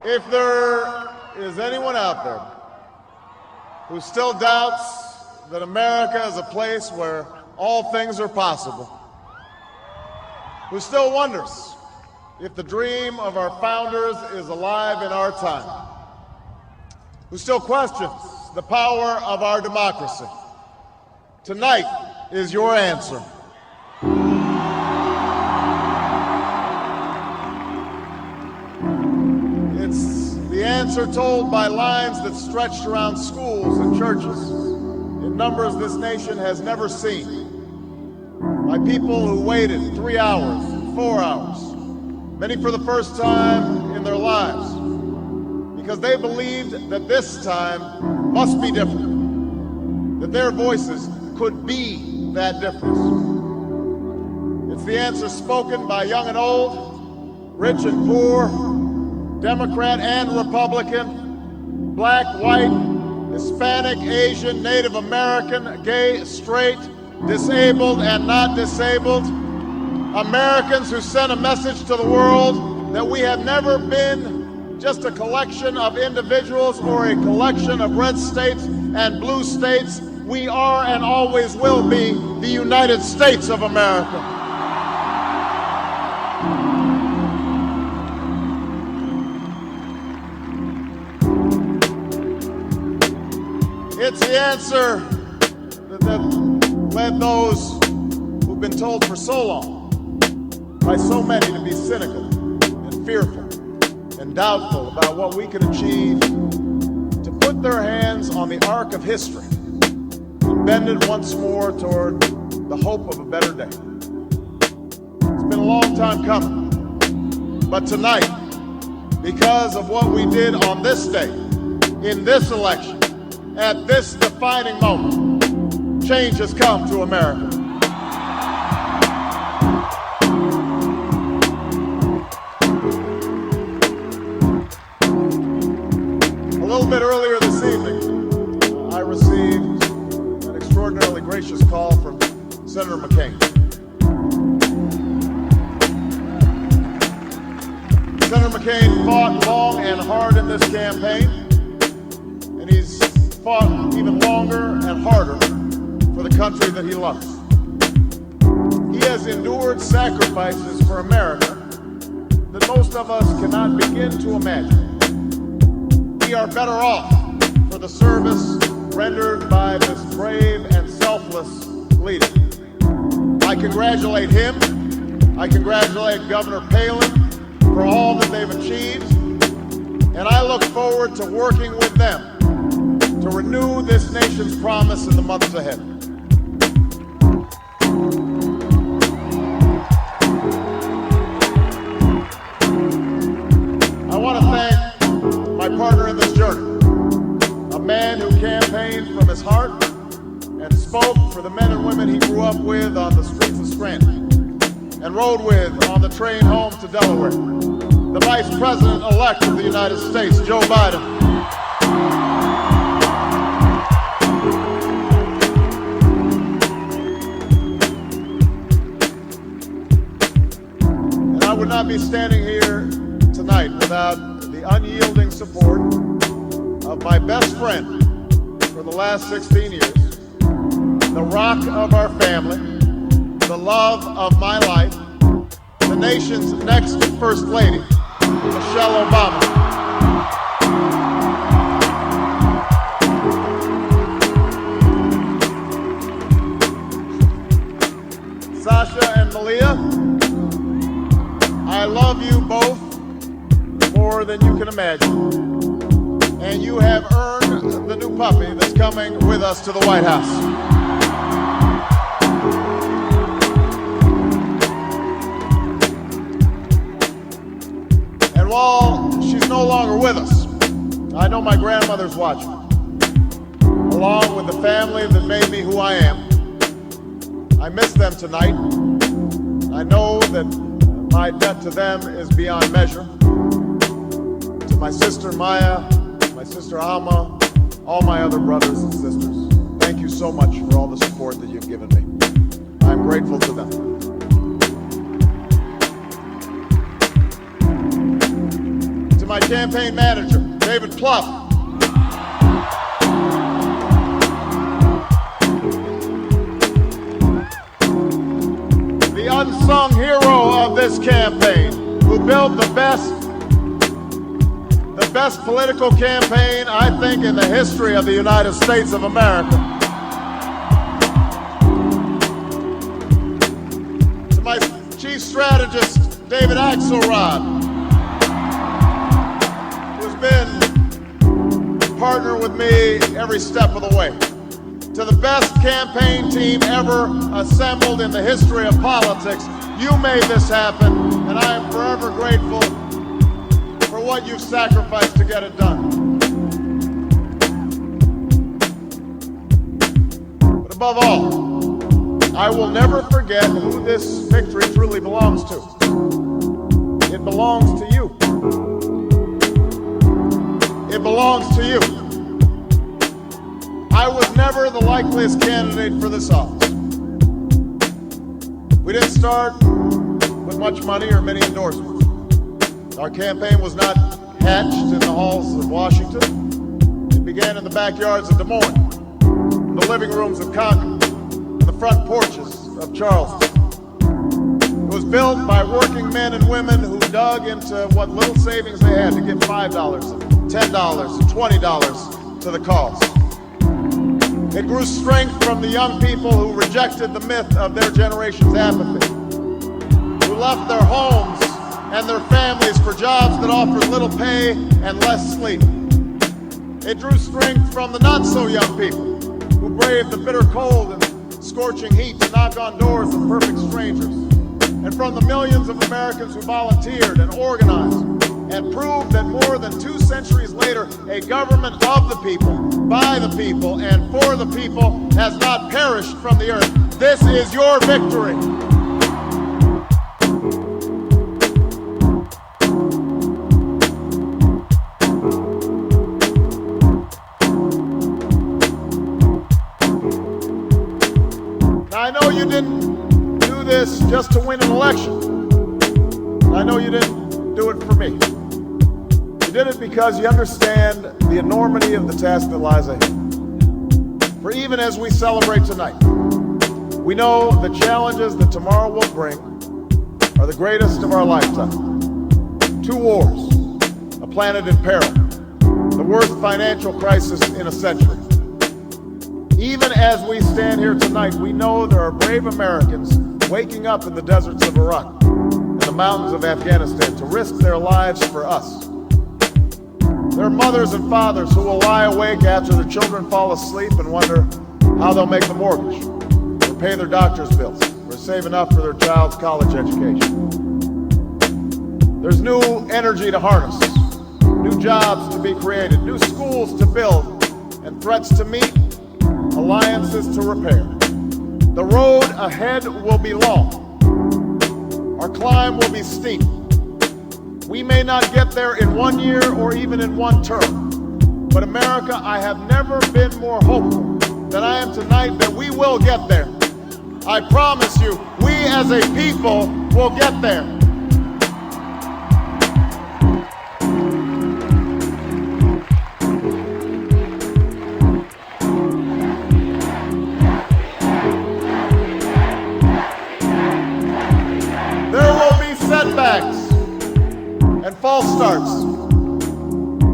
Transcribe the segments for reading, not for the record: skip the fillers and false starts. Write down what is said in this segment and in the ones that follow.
If there is anyone out there who still doubts that America is a place where all things are possible, who still wonders if the dream of our founders is alive in our time, who still questions the power of our democracy, tonight is your answer. It's the answer told by lines that stretched around schools and churches in numbers this nation has never seen, by people who waited 3 hours, 4 hours, many for the first time in their lives, because they believed that this time must be different, that their voices could be that difference. It's the answer spoken by young and old, rich and poor, Democrat and Republican, black, white, Hispanic, Asian, Native American, gay, straight, disabled and not disabled, Americans who sent a message to the world that we have never been just a collection of individuals or a collection of red states and blue states. We are and always will be the United States of America. It's the answer that led those who've been told for so long by so many to be cynical and fearful and doubtful about what we can achieve, to put their hands on the arc of history and bend it once more toward the hope of a better day. It's been a long time coming, but tonight, because of what we did on this day, in this election, at this defining moment, change has come to America. A little bit earlier this evening, I received an extraordinarily gracious call from Senator McCain. Senator McCain fought long and hard in this campaign, and he's fought even longer and harder for the country that he loves. He has endured sacrifices for America that most of us cannot begin to imagine. We are better off for the service rendered by this brave and selfless leader. I congratulate him. I congratulate Governor Palin for all that they've achieved, and I look forward to working with them to renew this nation's promise in the months ahead. I want to thank my partner in this journey, a man who campaigned from his heart and spoke for the men and women he grew up with on the streets of Scranton and rode with on the train home to Delaware, the Vice President-elect of the United States, Joe Biden. I would not be standing here tonight without the unyielding support of my best friend for the last 16 years, the rock of our family, the love of my life, the nation's next First Lady, Michelle Obama. Sasha and Malia, I love you both more than you can imagine, and you have earned the new puppy that's coming with us to the White House. And while she's no longer with us, I know my grandmother's watching, along with the family that made me who I am. I miss them tonight. I know that my debt to them is beyond measure. To my sister Maya, my sister Alma, all my other brothers and sisters, thank you so much for all the support that you've given me. I'm grateful to them. to my campaign manager, David Plouffe. The unsung hero of this campaign, who built the best political campaign, I think, in the history of the United States of America. To my chief strategist, David Axelrod, who's been a partner with me every step of the way. To the best campaign team ever assembled in the history of politics, you made this happen, and I am forever grateful for what you've sacrificed to get it done. But above all, I will never forget who this victory truly belongs to. It belongs to you. It belongs to you. I was never the likeliest candidate for this office. We didn't start with much money or many endorsements. Our campaign was not hatched in the halls of Washington. It began in the backyards of Des Moines, in the living rooms of Concord, and the front porches of Charleston. It was built by working men and women who dug into what little savings they had to give $5, $10, $20 to the cause. It grew strength from the young people who rejected the myth of their generation's apathy, who left their homes and their families for jobs that offered little pay and less sleep. It drew strength from the not-so-young people who braved the bitter cold and scorching heat to knock on doors of perfect strangers, and from the millions of Americans who volunteered and organized and proved that more than 2 centuries later, a government of the people, by the people, and for the people has not perished from the earth. This is your victory. I know you didn't do this just to win an election. I know you didn't do it for me. You did it because you understand the enormity of the task that lies ahead. For even as we celebrate tonight, we know the challenges that tomorrow will bring are the greatest of our lifetime. 2 wars, a planet in peril, the worst financial crisis in a century. Even as we stand here tonight, we know there are brave Americans waking up in the deserts of Iraq and the mountains of Afghanistan to risk their lives for us. There are mothers and fathers who will lie awake after their children fall asleep and wonder how they'll make the mortgage, or pay their doctor's bills, or save enough for their child's college education. There's new energy to harness, new jobs to be created, new schools to build, and threats to meet, alliances to repair. The road ahead will be long. Our climb will be steep. We may not get there in 1 year or even in 1 term. But America, I have never been more hopeful than I am tonight that we will get there. I promise you, we as a people will get there. Setbacks and false starts.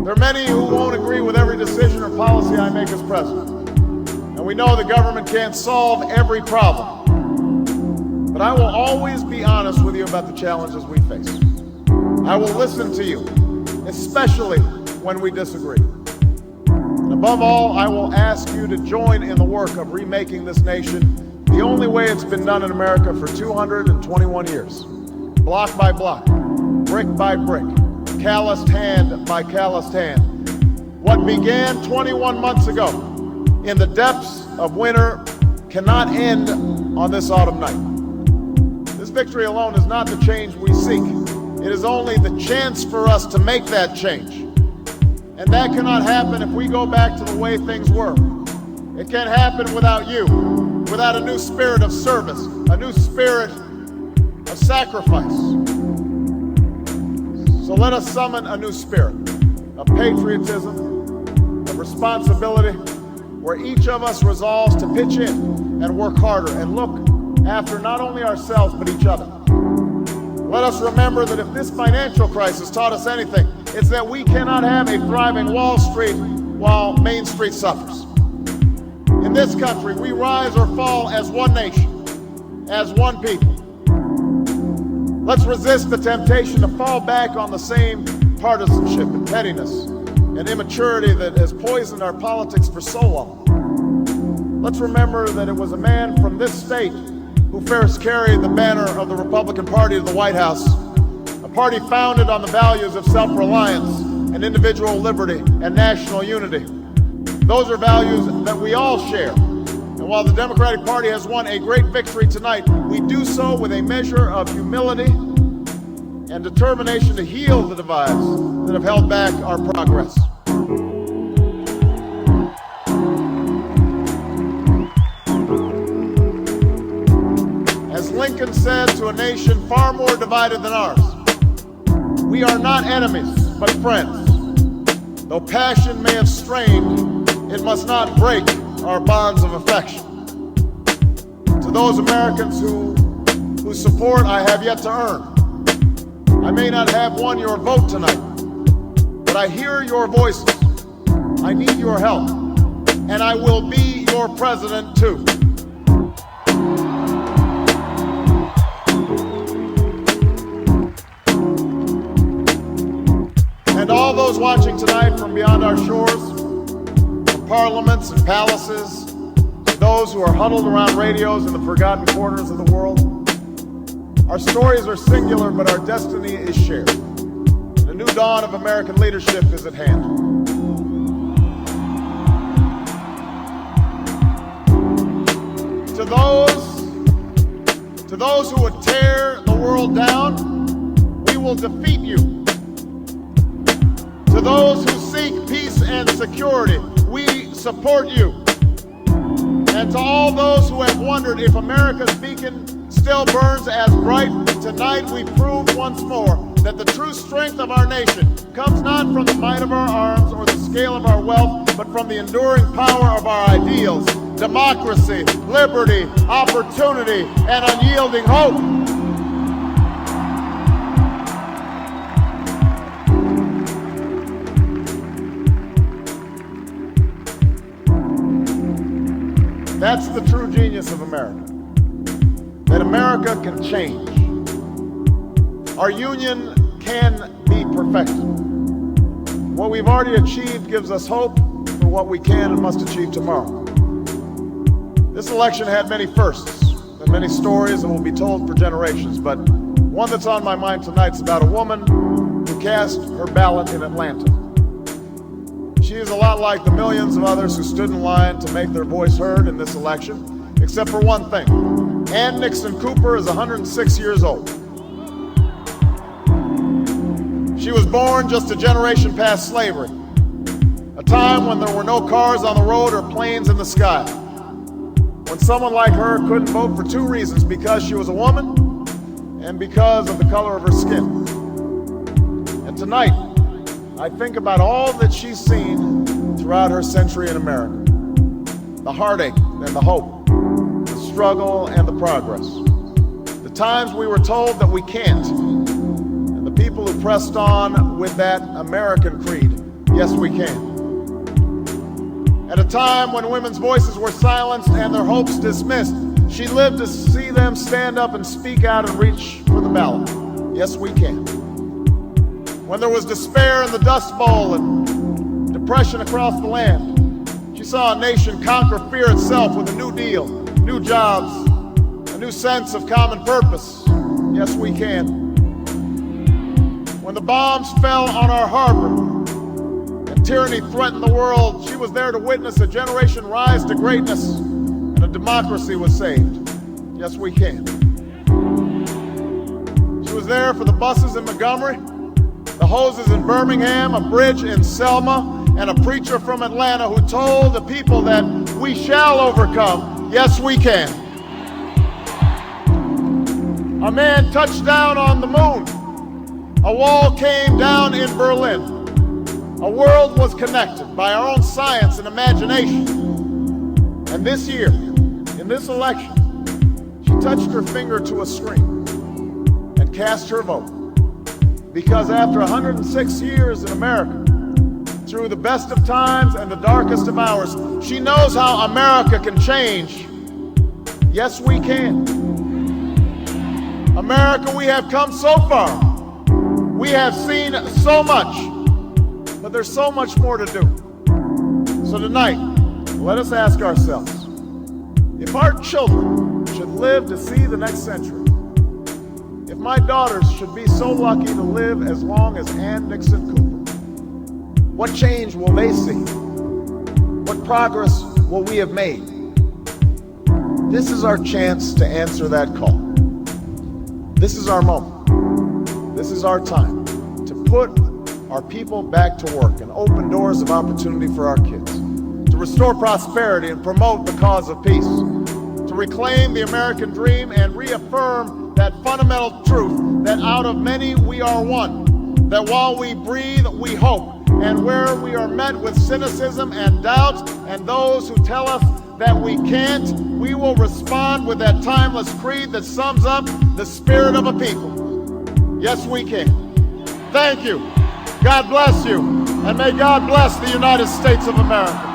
There are many who won't agree with every decision or policy I make as president. And we know the government can't solve every problem. But I will always be honest with you about the challenges we face. I will listen to you, especially when we disagree. And above all, I will ask you to join in the work of remaking this nation the only way it's been done in America for 221 years. Block by block, brick by brick, calloused hand by calloused hand. What began 21 months ago in the depths of winter cannot end on this autumn night. This victory alone is not the change we seek. It is only the chance for us to make that change. And that cannot happen if we go back to the way things were. It can't happen without you, without a new spirit of service, a new spirit of sacrifice. So let us summon a new spirit of patriotism, of responsibility, where each of us resolves to pitch in and work harder and look after not only ourselves but each other. Let us remember that if this financial crisis taught us anything, it's that we cannot have a thriving Wall Street while Main Street suffers. In this country, we rise or fall as one nation, as one people. Let's resist the temptation to fall back on the same partisanship and pettiness and immaturity that has poisoned our politics for so long. Let's remember that it was a man from this state who first carried the banner of the Republican Party to the White House, a party founded on the values of self-reliance and individual liberty and national unity. Those are values that we all share. And while the Democratic Party has won a great victory tonight, we do so with a measure of humility and determination to heal the divides that have held back our progress. As Lincoln said to a nation far more divided than ours, we are not enemies, but friends. Though passion may have strained, it must not break our bonds of affection. To those Americans whose support I have yet to earn, I may not have won your vote tonight, but I hear your voices. I need your help, and I will be your president too. And all those watching tonight from beyond our shores, from parliaments and palaces, to those who are huddled around radios in the forgotten corners of the world, our stories are singular, but our destiny is shared. The new dawn of American leadership is at hand. To those who would tear the world down, we will defeat you. To those who seek peace and security, we support you. And to all those who have wondered if America's beacon still burns as bright, tonight we prove once more that the true strength of our nation comes not from the might of our arms or the scale of our wealth, but from the enduring power of our ideals: democracy, liberty, opportunity, and unyielding hope. That's the true genius of America. That America can change. Our union can be perfected. What we've already achieved gives us hope for what we can and must achieve tomorrow. This election had many firsts and many stories that will be told for generations, but one that's on my mind tonight is about a woman who cast her ballot in Atlanta. She is a lot like the millions of others who stood in line to make their voice heard in this election, except for one thing. Ann Nixon Cooper is 106 years old. She was born just a generation past slavery, a time when there were no cars on the road or planes in the sky, when someone like her couldn't vote for two reasons: because she was a woman and because of the color of her skin. And tonight, I think about all that she's seen throughout her century in America: the heartache and the hope, the struggle and the progress, the times we were told that we can't, and the people who pressed on with that American creed: yes, we can. At a time when women's voices were silenced and their hopes dismissed, she lived to see them stand up and speak out and reach for the ballot: yes, we can. When there was despair in the Dust Bowl and depression across the land, she saw a nation conquer fear itself with a new deal, new jobs, a new sense of common purpose: yes, we can. When the bombs fell on our harbor and tyranny threatened the world, she was there to witness a generation rise to greatness and a democracy was saved: yes, we can. She was there for the buses in Montgomery, the hoses in Birmingham, a bridge in Selma, and a preacher from Atlanta who told the people that we shall overcome: yes, we can. A man touched down on the moon A wall came down in Berlin. A world was connected by our own science and imagination. And this year, in this election, she touched her finger to a screen and cast her vote. Because after 106 years in America, through the best of times and the darkest of hours, she knows how America can change. Yes, we can. America, we have come so far. We have seen so much, but there's so much more to do. So tonight, let us ask ourselves, if our children should live to see the next century, if my daughters should be so lucky to live as long as Ann Nixon Cooper, what change will they see? What progress will we have made? This is our chance to answer that call. This is our moment. This is our time to put our people back to work and open doors of opportunity for our kids, to restore prosperity and promote the cause of peace, to reclaim the American dream and reaffirm that fundamental truth that out of many we are one, that while we breathe, we hope, and where we are met with cynicism and doubt and those who tell us that we can't, we will respond with that timeless creed that sums up the spirit of a people. Yes, we can. Thank you. God bless you. And may God bless the United States of America.